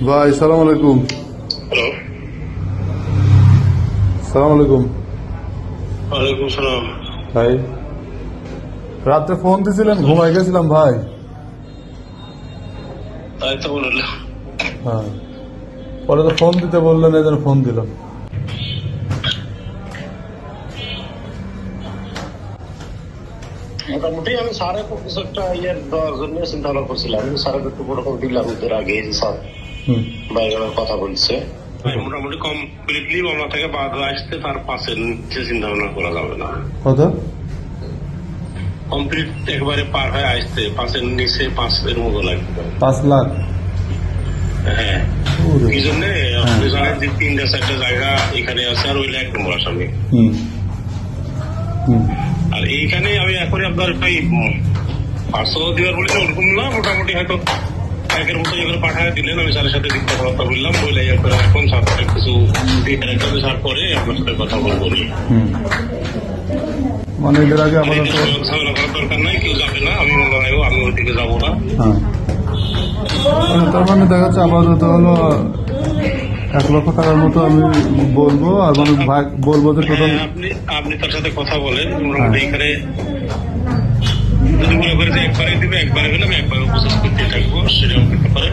ভাই সালাম আলাইকুম। হ্যালো, সালাম আলাইকুম। ওয়ালাইকুম সালাম। ভাই রাত্রে ফোন দিয়েছিলেন, ঘুমাই গেছিলাম ভাই। তাই তো বললাম। হ্যাঁ, পরে তো ফোন দিতে বললেন, এই জন্য ফোন দিলাম। মোটামুটি আমি স্যারের কিছু একটা দেওয়ার জন্য চিন্তা ভাবনা করছিলাম। স্যারের একটু প্রোটোকল দিলাম এর আগে, স্যার বাইরের কথা বলছে। মোটামুটি কমপ্লিটলি মামলা থেকে বাদ আসতে তার পাশের নিচে চিন্তা ভাবনা করা যাবে না। কত? কমপ্লিট একবারে পার হয়ে আসতে পাশের নিচে 5 মতো লাগবে। 5 লাখ? হ্যাঁ, এই জন্য আপনি জানেন যে 3-4টা জায়গা এখানে আছে, আর ওইটা 1 নম্বর আসামি। আর এইখানে আমি এখন আপনার ভাই 500 দেওয়ার বলেছে ওরকম না, মোটামুটি হয়তো একের মতো এগুলো পাঠায় দিলেন। আমি স্যারের সাথে কথাবার্তা বললাম, বলে এখন সাথে কিছু সার পরে আপনার সাথে কথা বলবো। মানে এদের আগে আমার ঝামেলা করার দরকার নাই, কেউ যাবে না, আমি মনে হয় আমি ওই দিকে যাবো না। তার মানে দেখা যাচ্ছে আপাতত হলো 1 লক্ষ টাকার মতো আমি বলবো, আর মানে বলবো যে টোটাল। আপনি তার সাথে কথা বলেন, মোটামুটি এখানে যদি মনে করে যে একবারে দিবে, একবারে হলে আমি একবারে প্রসেস করতে থাকবো, সেটাও করতে পারে।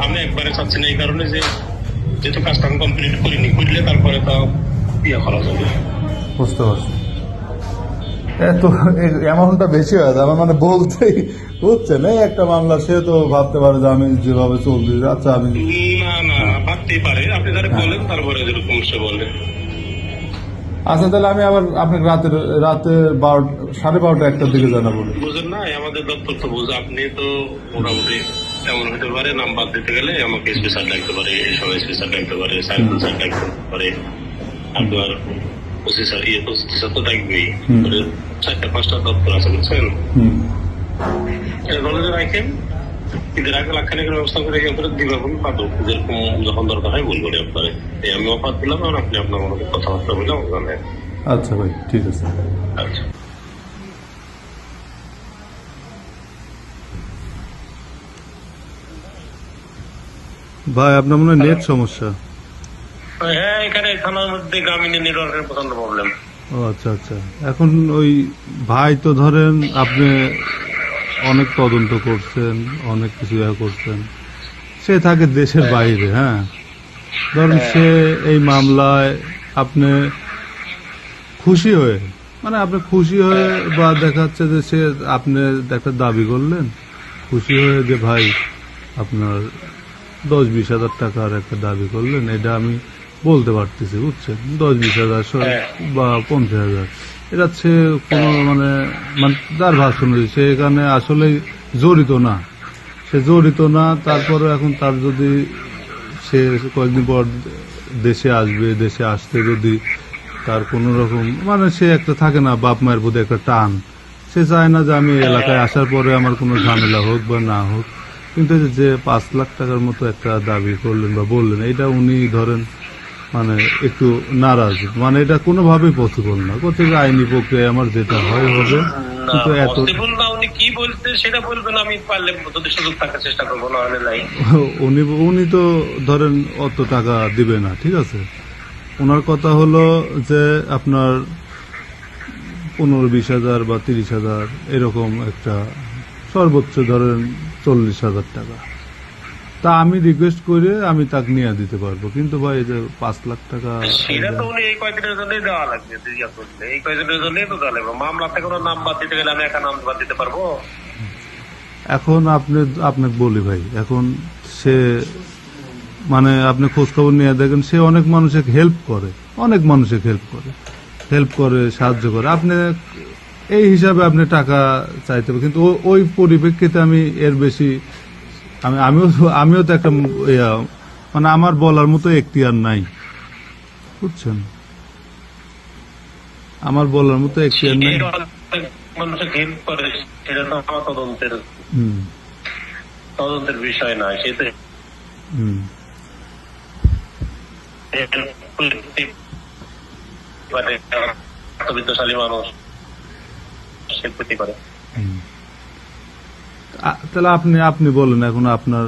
আমি একবারে চাচ্ছি না এই কারণে যে যেহেতু কাজটা আমি কমপ্লিট করিনি, করলে তারপরে তা ইয়ে করা যাবে। বুঝতে পারছি। এত অ্যামাউন্টটা বেশি হয়ে যাবে, মানে বলতেই বুঝছেন, এই একটা মামলা, সে তো ভাবতে পারে যে আমি যেভাবে চলছি। আচ্ছা, আমি না ভাবতেই পারে, আপনি যারা বলেন তারপরে যেরকম সে বলে। আচ্ছা, তাহলে আমি আবার আপনাকে রাতে 12:30 1টার দিকে জানাবো। বুঝেন না, আমাদের দপ্তর তো বুঝে, আপনি তো মোটামুটি এমন হতে পারে নাম্বার দিতে গেলে আমাকে স্পেশাল লাগতে পারে, এই সময় স্পেশাল লাগতে পারে, সাইকেল লাগতে পারে, আপনার প্রসেসর তো থাকবেই। 4-5টা দপ্তর আছে, বুঝছেন? নলেজে রাখেন, ঈদের আগে লাখখানিকের ব্যবস্থা করে দিবা বলুন, পাবো যেরকম যখন দরকার হয় বলবো আপনারে। আমি অফার দিলাম, আর আপনি আপনার মতো কথাবার্তা বললাম। আচ্ছা ভাই, ঠিক আছে। আচ্ছা ভাই, আপনার মনে হয় নেট সমস্যা? হ্যাঁ, এখানে থানার মধ্যে গ্রামীণ নেটওয়ার্কের প্রচন্ড প্রবলেম। ও আচ্ছা আচ্ছা। এখন ওই ভাই তো ধরেন আপনি অনেক তদন্ত করছেন, অনেক কিছু করছেন, সে থাকে দেশের বাইরে। হ্যাঁ, ধরেন সে এই মামলায় আপনি খুশি হয়ে, মানে আপনি খুশি হয়ে, বা দেখাচ্ছে যে সে আপনি একটা দাবি করলেন খুশি হয়ে যে ভাই আপনার 10-20 হাজার টাকার একটা দাবি করলেন, এটা আমি বলতে পারতেছি, বুঝছেন, 10-20 হাজার বা 50 হাজার, এটা সে কোনো মানে তার ভাষণ, সে এখানে আসলে জড়িত না, সে জড়িত না। তারপরে এখন তার যদি সে কয়েকদিন পর দেশে আসবে, দেশে আসতে যদি তার কোন রকম মানে সে একটা থাকে না বাপ মায়ের প্রতি একটা টান, সে চায় না যে আমি এলাকায় আসার পরে আমার কোনো ঝামেলা হোক বা না হোক। কিন্তু যে 5 লাখ টাকার মতো একটা দাবি করলেন বা বললেন, এটা উনি ধরেন মানে একটু নারাজ, মানে এটা কোনোভাবেই পসিবল না। কোথায় আইনি প্রক্রিয়া আমার যেটা হয় হবে, কিন্তু এত উনি কি বলতে সেটা বলবেন, আমি পারলে যদি সুযোগ থাকার চেষ্টা করবো, না হলে নাই। উনি তো ধরেন অত টাকা দিবে না, ঠিক আছে। ওনার কথা হলো যে আপনার 15-20 হাজার বা 30 হাজার, এরকম একটা, সর্বোচ্চ ধরেন 40 হাজার টাকা। তা আমি রিকোয়েস্ট করে আমি তাকে নিয়ে দিতে পারবো, কিন্তু ভাই এই যে 5 লাখ টাকা, সেটা তো উনি এই কয়েকদিনের জন্যই দেওয়া লাগবে। এই কয়েকদিনের জন্যই তো দেওয়া লাগবে। মামলা থেকে কোনো নাম বাদ দিতে গেলে আমি একা নাম বাদ দিতে পারবো? এখন আপনাকে বলি ভাই, এখন সে মানে আপনি খোঁজখবর নিয়ে দেখেন, সে অনেক মানুষকে হেল্প করে, সাহায্য করে। আপনি এই হিসাবে আপনি টাকা চাইতে হবে, কিন্তু ওই পরিপ্রেক্ষিতে আমি এর বেশি আমিও তো একটা মানে আমার বলার মতো এখতিয়ার নাই, বুঝছেন, আমার বলার মতো এখতিয়ার নাই। মানুষকে হেল্প করে, সেটা তো আমার তদন্তের বিষয় না, সেটা বিত্তশালী মানুষ সে ক্ষতি করে। তাহলে আপনি বলেন এখন আপনার